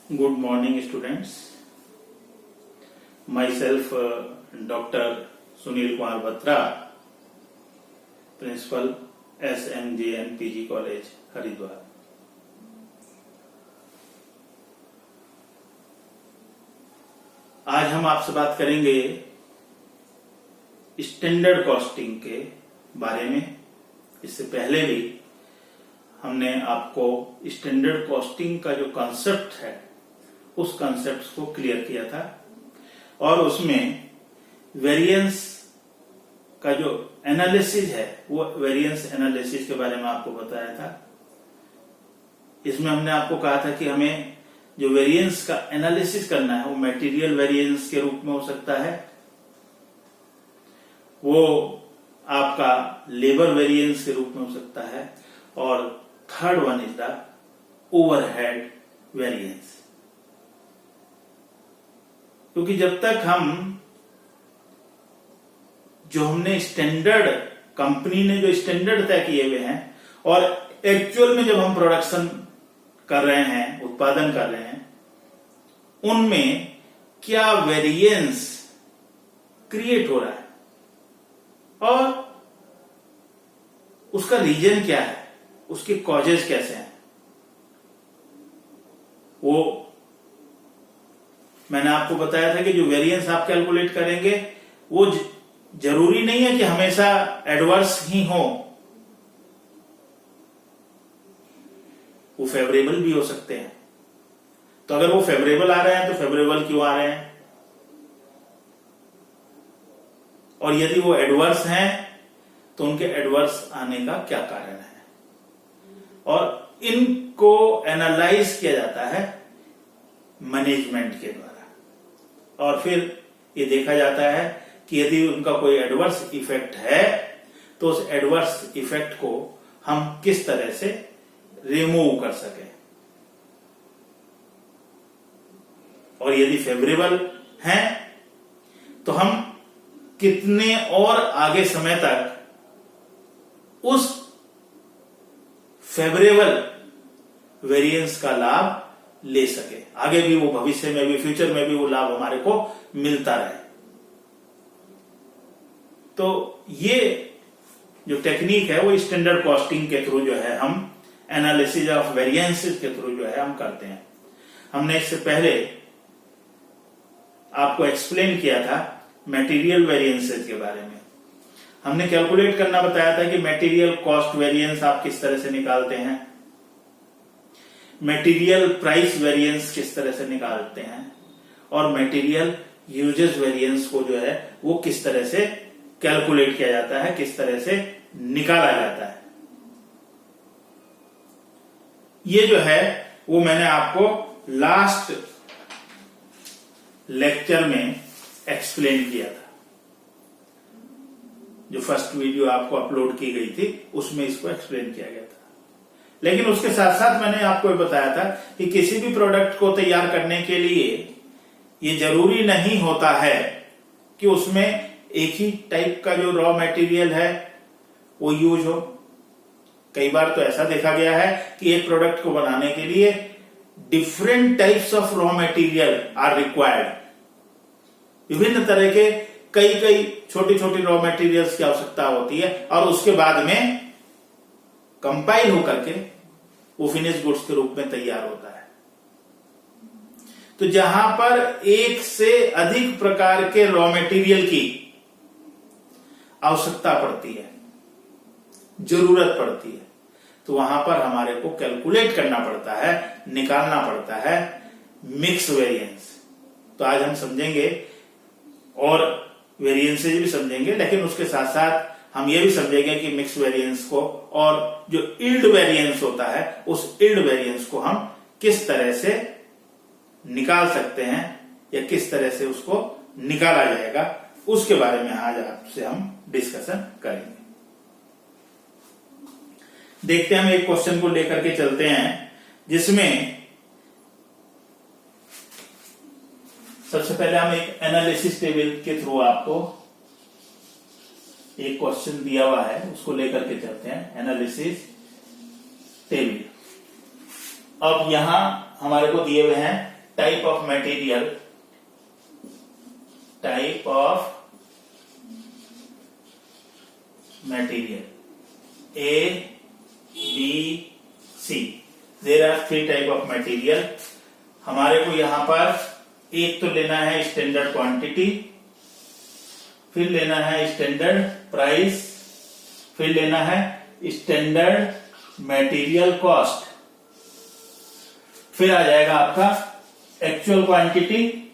Good morning, students. Myself, Dr. Sunil Kumar Batra, Principal, SMJN PG College, Haridwar. आज हम आपसे बात करेंगे स्टैंडर्ड कॉस्टिंग के बारे में। इससे पहले भी हमने आपको स्टैंडर्ड कॉस्टिंग का जो कॉन्सेप्ट है उस कॉन्सेप्ट को क्लियर किया था और उसमें वेरिएंस का जो एनालिसिस है वो वेरिएंस एनालिसिस के बारे में आपको बताया था। इसमें हमने आपको कहा था कि हमें जो वेरिएंस का एनालिसिस करना है वो मटेरियल वेरिएंस के रूप में हो सकता है, वो आपका लेबर वेरिएंस के रूप में हो सकता है और third one is the overhead variance. क्योंकि जब तक हमने स्टैंडर्ड, कंपनी ने जो स्टैंडर्ड तय किए हुए हैं और एक्चुअल में जब हम प्रोडक्शन कर रहे हैं, उत्पादन कर रहे हैं, उनमें क्या वेरिएंस क्रिएट हो रहा है और उसका रीजन क्या है, उसके कॉजेज कैसे हैं, वो मैंने आपको बताया था कि जो वेरिएंस आप कैलकुलेट करेंगे वो जरूरी नहीं है कि हमेशा एडवर्स ही हो, वो फेवरेबल भी हो सकते हैं। तो अगर वो फेवरेबल आ रहे हैं तो फेवरेबल क्यों आ रहे हैं, और यदि वो एडवर्स हैं तो उनके एडवर्स आने का क्या कारण है, और इनको एनालाइज किया जाता है मैनेजमेंट के द्वारा। और फिर ये देखा जाता है कि यदि उनका कोई एडवर्स इफेक्ट है तो उस एडवर्स इफेक्ट को हम किस तरह से रिमूव कर सकें, और यदि फेवरेबल हैं तो हम कितने और आगे समय तक उस फेवरेबल वेरिएंस का लाभ ले सके, आगे भी वो भविष्य में भी, फ्यूचर में भी वो लाभ हमारे को मिलता रहे। तो ये जो टेक्निक है वो स्टैंडर्ड कॉस्टिंग के थ्रू जो है हम एनालिसिस ऑफ वेरिएंसेस के थ्रू जो है हम करते हैं। हमने इससे पहले आपको एक्सप्लेन किया था मटेरियल वेरिएंसेस के बारे में। हमने कैलकुलेट करना बताया था कि मटेरियल कॉस्ट वेरिएंस आप किस तरह से निकालते हैं, मटेरियल प्राइस वेरिएंस किस तरह से निकालते हैं, और मटेरियल यूजेस वेरिएंस को जो है वो किस तरह से कैलकुलेट किया जाता है, किस तरह से निकाला जाता है। ये जो है वो मैंने आपको लास्ट लेक्चर में एक्सप्लेन किया था। जो फर्स्ट वीडियो आपको अपलोड की गई थी उसमें इसको एक्सप्लेन किया गया था। लेकिन उसके साथ साथ मैंने आपको बताया था कि किसी भी प्रोडक्ट को तैयार करने के लिए ये जरूरी नहीं होता है कि उसमें एक ही टाइप का जो रॉ मटेरियल है वो यूज हो। कई बार तो ऐसा देखा गया है कि एक प्रोडक्ट को बनाने के लिए different types of raw material are required. विभिन्न तरह के कई छोटी छोटी रॉ मटेरियल्स की आवश्यकता होती है और उसके बाद में कंपाइल होकर के वो फिनिश गुड्स के रूप में तैयार होता है। तो जहां पर एक से अधिक प्रकार के रॉ मटेरियल की आवश्यकता पड़ती है, जरूरत पड़ती है, तो वहां पर हमारे को कैलकुलेट करना पड़ता है, निकालना पड़ता है मिक्स वेरिएंस। तो आज हम समझेंगे और वेरिएंसेस भी समझेंगे, लेकिन उसके साथ साथ हम ये भी समझेंगे कि मिक्स वेरिएंस को और जो यील्ड वेरिएंस होता है उस यील्ड वेरिएंस को हम किस तरह से निकाल सकते हैं या किस तरह से उसको निकाला जाएगा, उसके बारे में आज आपसे हम डिस्कशन करेंगे। देखते हैं, हम एक क्वेश्चन को लेकर के चलते हैं जिसमें सबसे पहले हम एक एनालिसिस टेबल के थ्रू आपको एक क्वेश्चन दिया हुआ है उसको लेकर के चलते हैं, एनालिसिस टेबल। अब यहां हमारे को दिए हुए हैं type of material, type of material A, B, C, there are 3 type of material. हमारे को यहां पर एक तो लेना है स्टैंडर्ड क्वांटिटी, फिर लेना है स्टैंडर्ड प्राइस, फिर लेना है स्टैंडर्ड मटेरियल कॉस्ट, फिर आ जाएगा आपका actual quantity,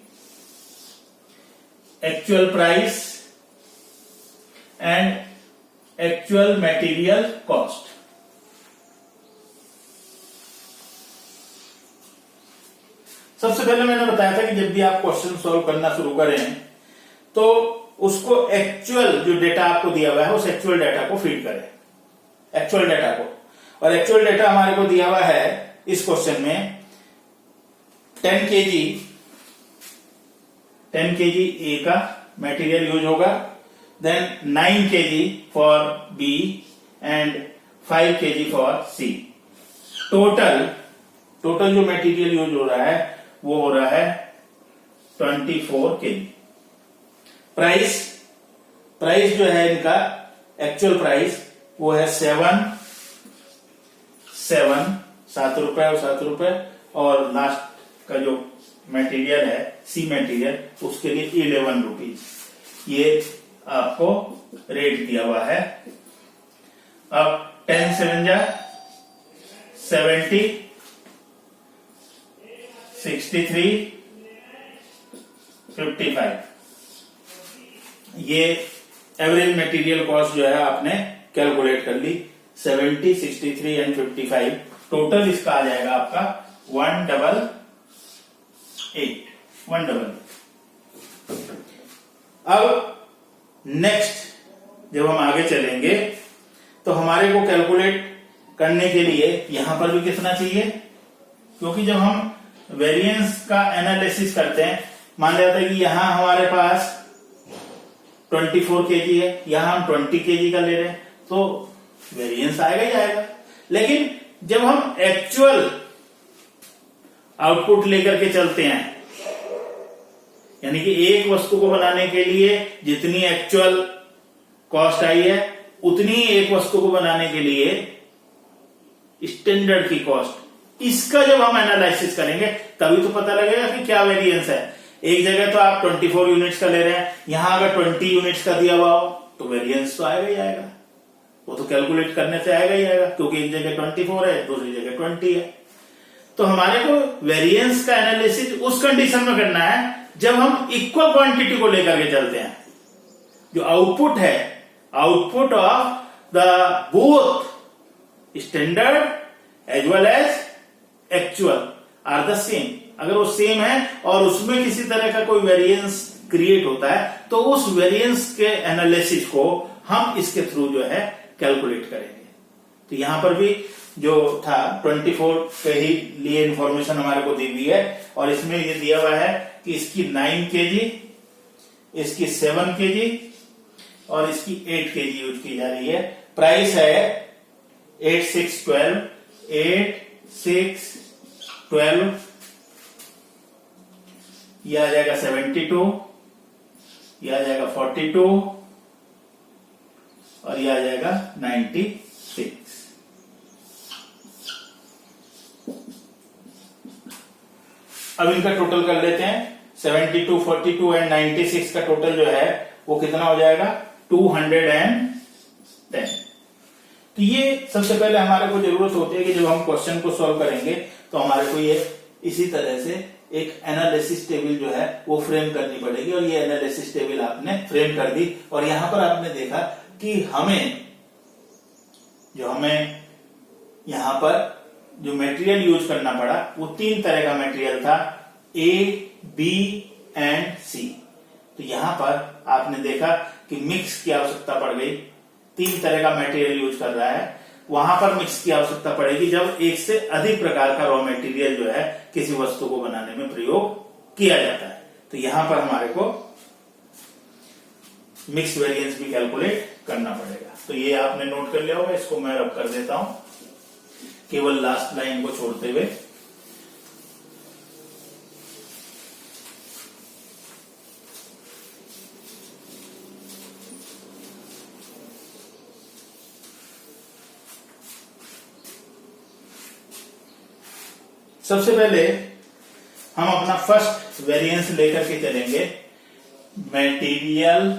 actual price and actual material cost. सबसे पहले मैंने बताया था कि जब भी आप क्वेश्चन सॉल्व करना शुरू करें तो उसको एक्चुअल जो डेटा आपको दिया हुआ है उस एक्चुअल डेटा को फीड करें, एक्चुअल डेटा को। और एक्चुअल डेटा हमारे को दिया हुआ है इस क्वेश्चन में 10 केजी ए का मटेरियल यूज होगा, then 9 KG for B and 5 KG for C. Total जो मटेरियल यूज हो रहा है वो हो रहा है 24 केजी। प्राइस जो है इनका एक्चुअल प्राइस वो है 7 रुपए और 7 रुपए, और लास्ट का जो मटेरियल है सी मटेरियल उसके लिए 11 रुपीज। ये आपको रेट दिया हुआ है। अब 10 7 जा 70, 63, 55, ये एवरेज मटेरियल कॉस्ट जो है आपने कैलकुलेट कर ली। 70, 63 एंड 55 टोटल इसका आ जाएगा आपका 188। अब नेक्स्ट जब हम आगे चलेंगे तो हमारे को कैलकुलेट करने के लिए यहां पर भी कितना चाहिए, क्योंकि जब हम वेरिएंस का एनालिसिस करते हैं, मान लेते हैं कि यहां हमारे पास 24 केजी है, यहां हम 20 केजी का ले रहे हैं, तो वेरिएंस आएगा ही आएगा। लेकिन जब हम एक्चुअल आउटपुट लेकर के चलते हैं, यानी कि एक वस्तु को बनाने के लिए जितनी एक्चुअल कॉस्ट आई है उतनी एक वस्तु को बनाने के लिए स्टैंडर्ड की कॉस्ट, इसका जब हम एनालिसिस करेंगे तभी तो पता लगेगा कि क्या वेरिएंस है। एक जगह तो आप 24 यूनिट्स का ले रहे हैं, यहां अगर 20 यूनिट्स का दिया हुआ हो तो वेरिएंस तो आएगा ही आएगा, वो तो कैलकुलेट करने से आएगा ही आएगा, क्योंकि एक जगह 24 है दूसरी जगह 20 है। तो हमारे को वेरिएंस का एनालिसिस उस कंडीशन में करना है जब हम इक्वल क्वांटिटी को लेकर के चलते हैं। जो आउटपुट है, output of the both standard as well as actual are the same. अगर वो सेम है और उसमें किसी तरह का कोई वेरिएंस क्रिएट होता है तो उस वेरिएंस के एनालिसिस को हम इसके थ्रू जो है कैलकुलेट करेंगे। तो यहां पर भी जो था 24 के ही लिए इंफॉर्मेशन हमारे को दी हुई है, और इसमें ये दिया हुआ है कि इसकी 9 केजी, इसकी 7 केजी और इसकी 8 केजी यूज की जा रही है। प्राइस है 8 6 12, 8 6 12, यह आ जाएगा 72, यह आ जाएगा 42 और यह आ जाएगा 96। अब इनका टोटल कर लेते हैं। 72, 42 एंड 96 का टोटल जो है वो कितना हो जाएगा 210। तो ये सबसे पहले हमारे को जरूरत होती है कि जब हम क्वेश्चन को सॉल्व करेंगे तो हमारे को ये इसी तरह से एक एनालिसिस टेबल जो है वो फ्रेम करनी पड़ेगी, और ये एनालिसिस टेबल आपने फ्रेम कर दी। और यहां पर आपने देखा कि हमें यहां पर जो मटेरियल यूज करना पड़ा वो 3 तरह का मटेरियल था, ए, बी एंड सी। तो यहां पर आपने देखा कि मिक्स की आवश्यकता पड़ गई। 3 तरह का मटेरियल यूज कर रहा है, वहां पर मिक्स की आवश्यकता पड़ेगी जब एक से अधिक प्रकार का रॉ मटेरियल जो है किसी वस्तु को बनाने में प्रयोग किया जाता है। तो यहां पर हमारे को मिक्स वेरिएंस भी कैलकुलेट करना पड़ेगा। तो ये आपने नोट कर लिया होगा, इसको मैं रब कर देता हूं केवल लास्ट लाइन को छोड़ते हुए। सबसे पहले हम अपना फर्स्ट वेरिएंस लेकर के चलेंगे, material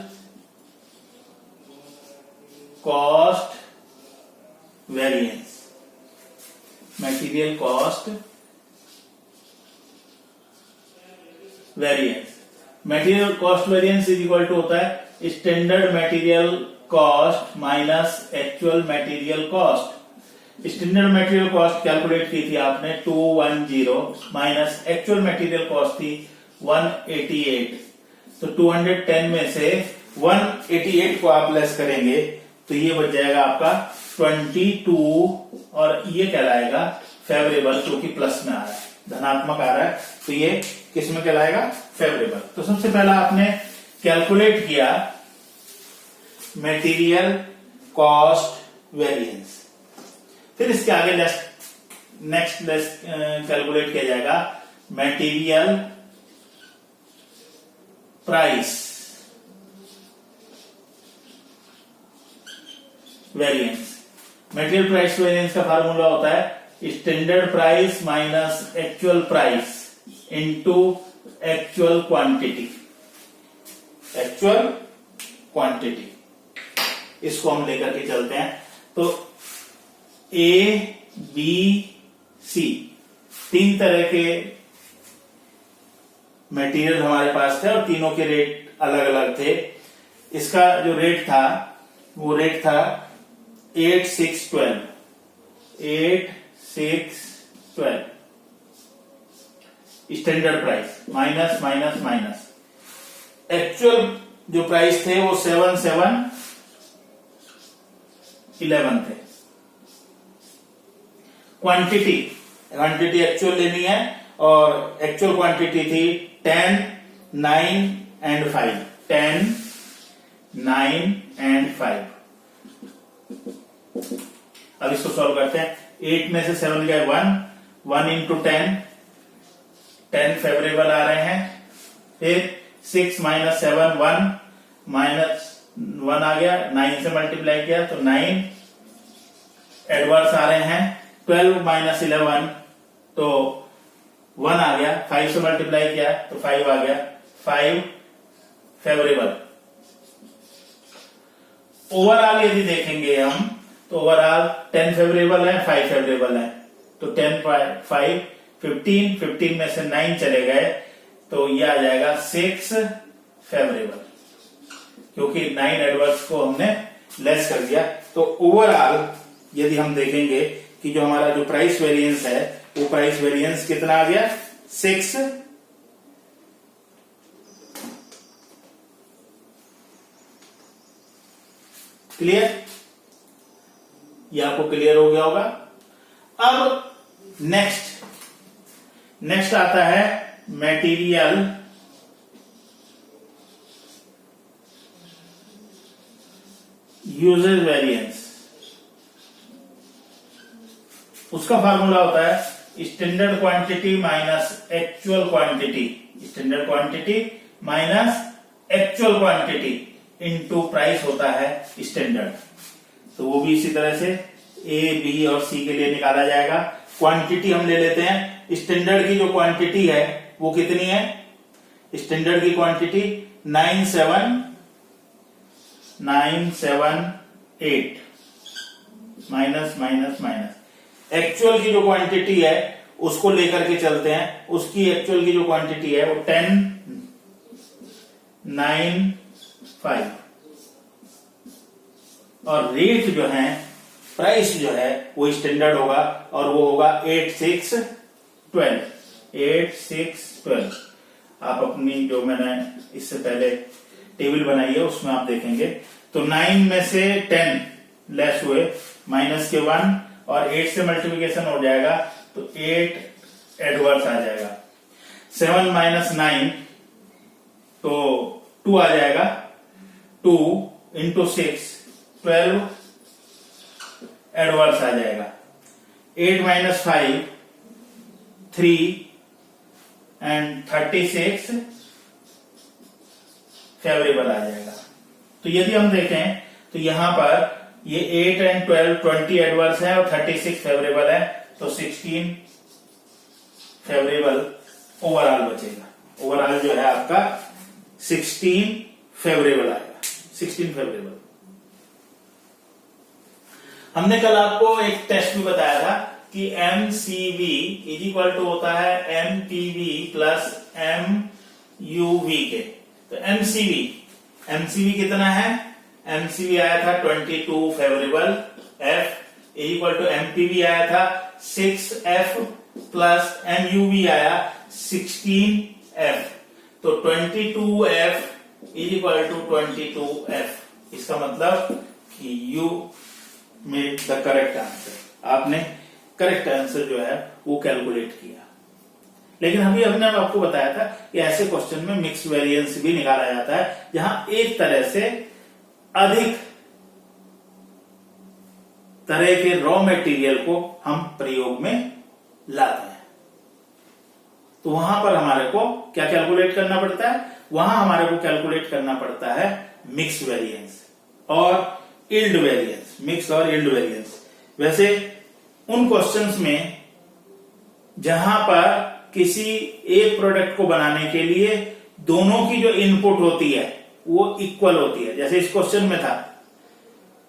cost variance. Material cost variance, material cost variance is equal to होता है standard material cost minus actual material cost. Standard material cost calculate की थी आपने 210 माइनस एक्चुअल मटेरियल कॉस्ट थी 188। तो 210 में से 188 को आप लेस करेंगे तो ये बच जाएगा आपका 22 और ये कहलाएगा फेवरेबल, क्योंकि प्लस में आ रहा है, धनात्मक आ रहा है, तो ये किस में कहलाएगा? फेवरेबल। तो सबसे पहला आपने कैलकुलेट किया मटेरियल कॉस्ट वेरिएंस, फिर इसके आगे नेक्स्ट कैलकुलेट किया जाएगा material price variance. Material price variance का फार्मूला होता है standard price minus actual price into actual quantity. Actual quantity, इसको हम लेकर के चलते हैं। तो ए बी सी तीन तरह के मटेरियल हमारे पास थे और तीनों के रेट अलग अलग थे। इसका जो रेट था वो रेट था 8,6,12 standard price minus minus minus. Actual जो प्राइस थे वो 7,7,11 थे। क्वांटिटी एक्चुअल लेनी है और एक्चुअल क्वांटिटी थी 10, 9 एंड 5। 10, 9 एंड 5। अब इसको सॉल्व करते हैं। 8 में से 7 गए 1 इंटू 10 फेवरेबल आ रहे हैं। फिर 6 माइनस 7 1 माइनस 1 आ गया, 9 से मल्टीप्लाई किया तो 9 एडवर्स आ रहे हैं। 12 माइनस 11 तो 1 आ गया, 5 से मल्टीप्लाई किया तो 5 आ गया, 5 फेवरेबल। ओवरऑल यदि देखेंगे हम तो ओवरऑल 10 फेवरेबल है, 5 फेवरेबल है। तो 10 5 15 में से 9 चले गए तो ये आ जाएगा 6 फेवरेबल, क्योंकि 9 एडवर्स को हमने लेस कर दिया। तो ओवरऑल यदि हम देखेंगे कि जो हमारा जो प्राइस वेरिएंस है वो प्राइस वेरिएंस कितना आ गया? 6। क्लियर? ये आपको क्लियर हो गया होगा। अब नेक्स्ट आता है मटेरियल यूजेज वेरिएंस। उसका फार्मूला होता है standard quantity minus actual quantity. Standard quantity minus actual quantity into price होता है स्टैंडर्ड। तो वो भी इसी तरह से ए बी और सी के लिए निकाला जाएगा। क्वांटिटी हम ले लेते हैं। स्टैंडर्ड की जो क्वांटिटी है वो कितनी है? स्टैंडर्ड की quantity 9,7,8 minus minus minus. Actual की जो क्वांटिटी है उसको लेकर के चलते हैं। उसकी एक्चुअल की जो क्वांटिटी है वो 10, 9, 5 और रेट जो है, प्राइस जो है वो स्टैंडर्ड होगा और वो होगा 8,6,12। 8,6,12 आप अपनी जो मैंने इससे पहले टेबल बनाई है उसमें आप देखेंगे। तो 9 में से 10 लेस हुए, माइनस के 1 और 8 से मल्टीप्लिकेशन हो जाएगा तो 8 एडवर्स आ जाएगा। 7 माइनस 9 तो 2 आ जाएगा। 2 इंटू 6 12 एडवर्स आ जाएगा। 8 माइनस 5 3 एंड 36 फेवरेबल आ जाएगा। तो यदि हम देखें तो यहां पर ये 8 एंड 12 20 एडवर्स है और 36 फेवरेबल है। तो 16 फेवरेबल ओवरऑल बचेगा। ओवरऑल जो है आपका 16 फेवरेबल आएगा, 16 फेवरेबल। हमने कल आपको एक टेस्ट में बताया था कि MCV इज इक्वल टू होता है MPV प्लस MUV के। तो MCV कितना है? MCV आया था 22 favourable, F is equal to MPV आया था 6F प्लस MUV आया 16F। तो 22F is equal to 22F। इसका मतलब कि you made the correct answer, आपने करेक्ट आंसर जो है वो कैलकुलेट किया। लेकिन अभी हमने आपको बताया था कि ऐसे क्वेश्चन में मिक्स वेरिएंस भी निकाला जाता है, जहां एक तरह से अधिक तरह के रॉ मटेरियल को हम प्रयोग में लाते हैं। तो वहां पर हमारे को क्या कैलकुलेट करना पड़ता है? वहां हमारे को कैलकुलेट करना पड़ता है मिक्स वेरिएंस और यील्ड वेरिएंस, मिक्स और यील्ड वेरिएंस। वैसे उन क्वेश्चंस में जहां पर किसी एक प्रोडक्ट को बनाने के लिए दोनों की जो इनपुट होती है वो इक्वल होती है, जैसे इस क्वेश्चन में था,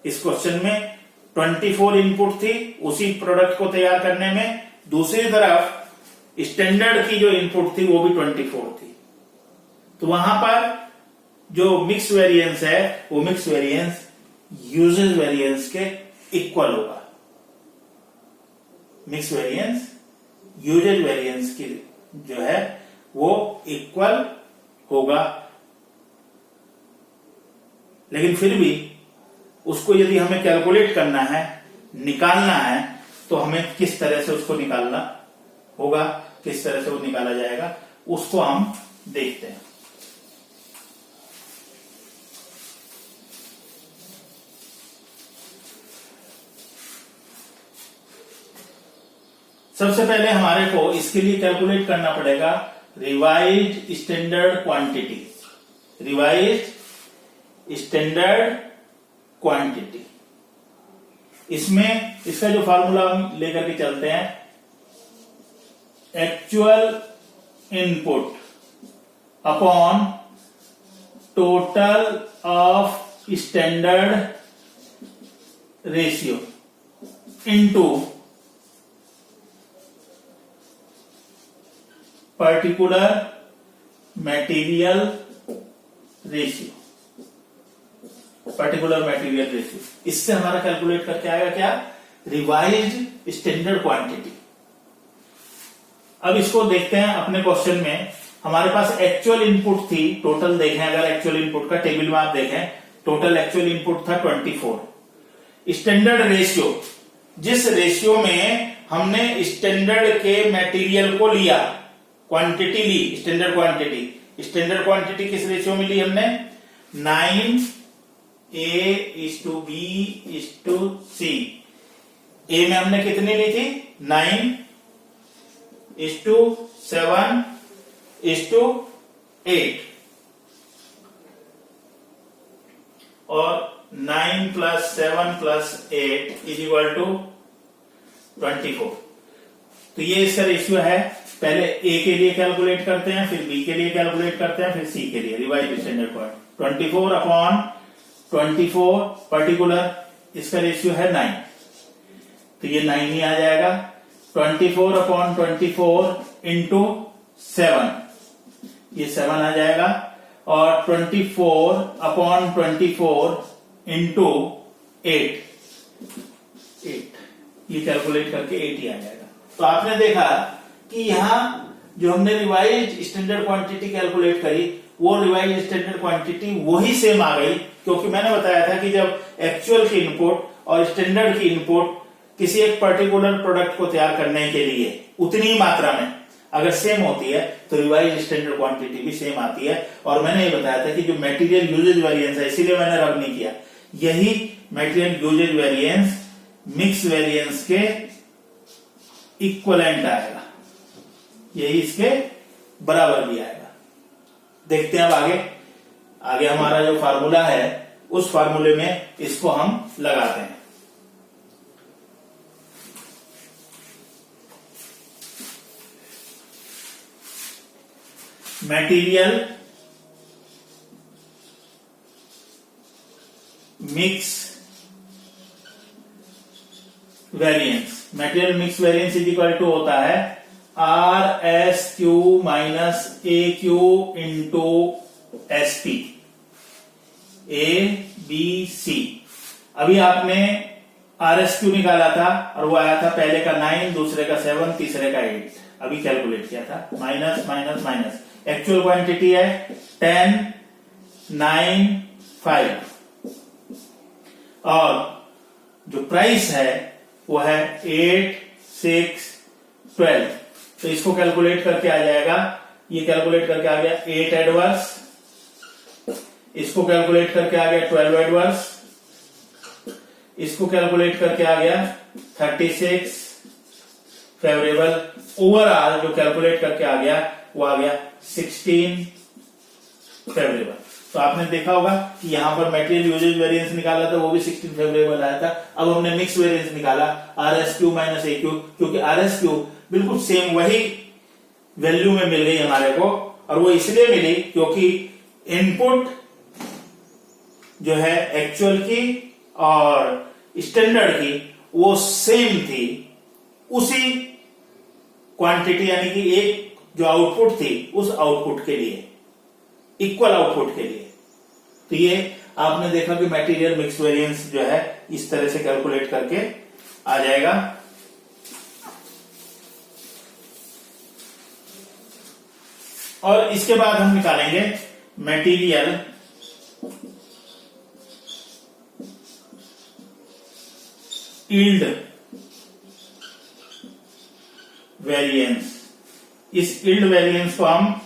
इस क्वेश्चन में 24 इनपुट थी उसी प्रोडक्ट को तैयार करने में, दूसरी तरफ स्टैंडर्ड की जो इनपुट थी वो भी 24 थी। तो वहां पर जो मिक्स वेरिएंस है वो मिक्स वेरिएंस यूजेज वेरिएंस के इक्वल होगा। मिक्स वेरिएंस यूजेज वेरिएंस की जो है वो इक्वल होगा। लेकिन फिर भी उसको यदि हमें कैलकुलेट करना है, निकालना है, तो हमें किस तरह से उसको निकालना होगा, किस तरह से वो निकाला जाएगा, उसको हम देखते हैं। सबसे पहले हमारे को इसके लिए कैलकुलेट करना पड़ेगा revised standard quantity. Revised standard quantity, इसमें इसका जो फार्मूला हम लेकर के चलते हैं, actual input upon total of standard ratio into particular material ratio, particular material ratio. इससे हमारा कैलकुलेट करके आएगा क्या? Revised standard quantity. अब इसको देखते हैं अपने क्वेश्चन में। हमारे पास एक्चुअल इनपुट थी, टोटल देखें, अगर एक्चुअल इनपुट का टेबल में आप देखें, टोटल एक्चुअल इनपुट था 24। स्टैंडर्ड रेशियो, जिस रेशियो में हमने स्टैंडर्ड के मटेरियल को लिया, क्वांटिटी ली, स्टैंडर्ड क्वांटिटी। स्टैंडर्ड क्वांटिटी किस रेशियो में ली हमने? 9:A:B:C। ए में हमने कितनी ली थी? 9:7:8 और 9 + 7 + 8 = 24। तो ये इसका रेशियो है। पहले ए के लिए कैलकुलेट करते हैं, फिर बी के लिए कैलकुलेट करते हैं, फिर सी के लिए। रिवाइज्ड स्टैंडर्ड क्वांटिटी 24/24 पर्टिकुलर, इसका रेशियो है 9, तो ये 9 ही आ जाएगा। 24/24 इंटू 7, ये 7 आ जाएगा। और 24/24 इंटू 8, ये कैलकुलेट करके 8 ही आ जाएगा। तो आपने देखा कि यहां जो हमने रिवाइज्ड स्टैंडर्ड क्वांटिटी कैलकुलेट करी, वो रिवाइज्ड स्टैंडर्ड क्वांटिटी वही सेम आ गई, क्योंकि मैंने बताया था कि जब एक्चुअल की इनपुट और स्टैंडर्ड की इनपुट किसी एक पर्टिकुलर प्रोडक्ट को तैयार करने के लिए उतनी ही मात्रा में अगर सेम होती है तो रिवाइज्ड स्टैंडर्ड क्वांटिटी भी सेम आती है। और मैंने ये बताया था कि जो मटेरियल यूजेज वेरिएंस है, इसीलिए मैंने रब नहीं किया, यही material usages variance mix variance के इक्वलेंट आएगा, यही इसके बराबर भी आएगा। देखते हैं अब आगे हमारा जो फार्मूला है उस फार्मूले में इसको हम लगाते हैं। Material mix variance, material mix variance is equal to होता है R S Q minus A Q into S P, A B C. अभी आपने आर एस क्यू निकाला था और वो आया था पहले का 9, दूसरे का 7, तीसरे का 8, अभी कैलकुलेट किया था, minus minus minus, actual quantity है 10, 9, 5 और जो प्राइस है वो है 8, 6, 12। तो इसको कैलकुलेट करके आ जाएगा, ये कैलकुलेट करके आ गया 8 एडवर्स, इसको कैलकुलेट करके आ गया 12 एडवर्स, इसको कैलकुलेट करके आ गया 36 फेवरेबल, ओवरऑल जो कैलकुलेट करके आ गया वो आ गया 16 फेवरेबल। तो आपने देखा होगा कि यहां पर मटेरियल यूजेज वेरिएंस निकाला था, वो भी 16 फेवरेबल आया था। अब हमने मिक्स वेरिएंस निकाला are S Q minus A Q, क्योंकि आर एस क्यू बिल्कुल सेम वही वैल्यू में मिल गई हमारे को, और वो इसलिए मिली क्योंकि इनपुट जो है एक्चुअल की और स्टैंडर्ड की वो सेम थी, उसी क्वांटिटी यानी कि एक जो आउटपुट थी उस आउटपुट के लिए, इक्वल आउटपुट के लिए। तो ये आपने देखा कि मटेरियल मिक्स वेरिएंस जो है इस तरह से कैलकुलेट करके आ जाएगा। और इसके बाद हम निकालेंगे मटेरियल यील्ड वेरिएंस। इस यील्ड वेरिएंस को हम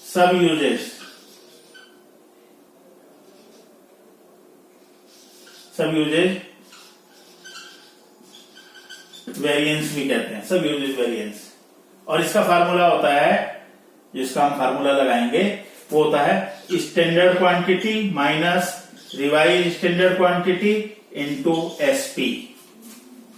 सब यूजेज वेरिएंस भी कहते हैं, सब यूजेज वेरिएंस। और इसका फार्मूला होता है, जिसका हम फार्मूला लगाएंगे वो होता है standard quantity minus revise standard quantity into SP.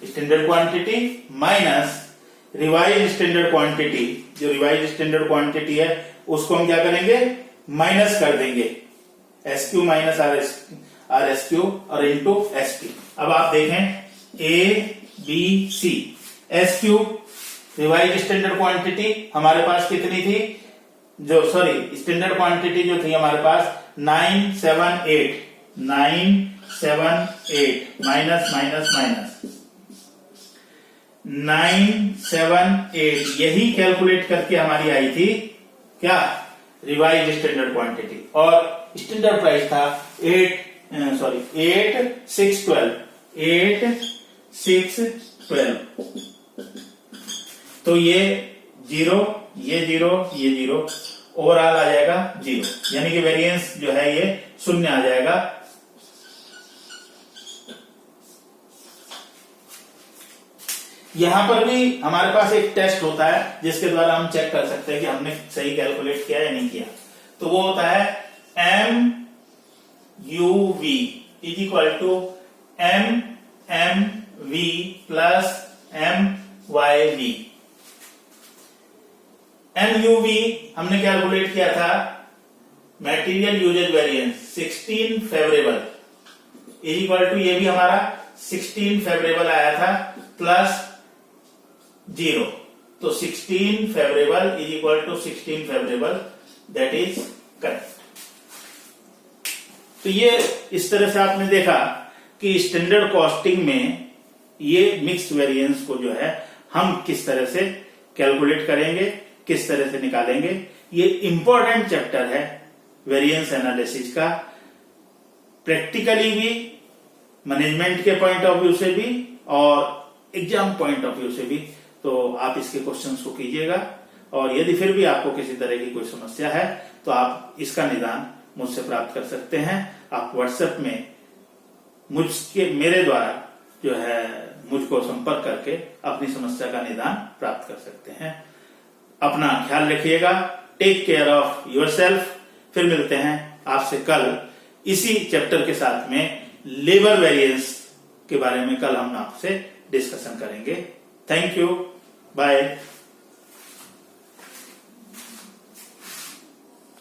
Standard quantity minus revise standard quantity, जो रिवाइज स्टैंडर्ड क्वांटिटी है उसको हम क्या करेंगे, माइनस कर देंगे, S Q minus R S Q और इंटू एस पी। अब आप देखें A B C, S Q revise standard quantity हमारे पास कितनी थी, जो सॉरी स्टैंडर्ड क्वांटिटी जो थी हमारे पास 978 माइनस माइनस माइनस 978, यही कैलकुलेट करके हमारी आई थी क्या, रिवाइज स्टैंडर्ड क्वांटिटी, और स्टैंडर्ड प्राइस था 8,612। तो ये जीरो, ये जीरो, ये जीरो, ओवरऑल आ जाएगा 0, यानी कि वेरिएंस जो है ये 0 आ जाएगा। यहां पर भी हमारे पास एक टेस्ट होता है जिसके द्वारा हम चेक कर सकते हैं कि हमने सही कैलकुलेट किया या नहीं किया। तो वो होता है M U V is equal to M M V plus M Y V. M U V हमने कैलकुलेट किया था material usages variance 16 favourable is equal to, ये भी हमारा 16 फेवरेबल आया था प्लस 0, तो 16 favourable is equal to 16 favourable, that is correct. तो ये इस तरह से आपने देखा कि स्टैंडर्ड कॉस्टिंग में ये मिक्स वेरिएंस को जो है हम किस तरह से कैलकुलेट करेंगे, किस तरह से निकालेंगे। ये इंपॉर्टेंट चैप्टर है वेरिएंस एनालिसिस का, प्रैक्टिकली भी, मैनेजमेंट के पॉइंट ऑफ व्यू से भी और एग्जाम पॉइंट ऑफ व्यू से भी। तो आप इसके क्वेश्चंस को कीजिएगा, और यदि फिर भी आपको किसी तरह की कोई समस्या है तो आप इसका निदान मुझसे प्राप्त कर सकते हैं। आप व्हाट्सएप में मेरे द्वारा जो है मुझको संपर्क करके अपनी समस्या का निदान प्राप्त कर सकते हैं। अपना ख्याल रखिएगा, टेक केयर ऑफ योरसेल्फ। फिर मिलते हैं आपसे कल इसी चैप्टर के साथ में, लेबर वेरिएंस के बारे में कल हम आपसे डिस्कशन करेंगे। Thank you, bye.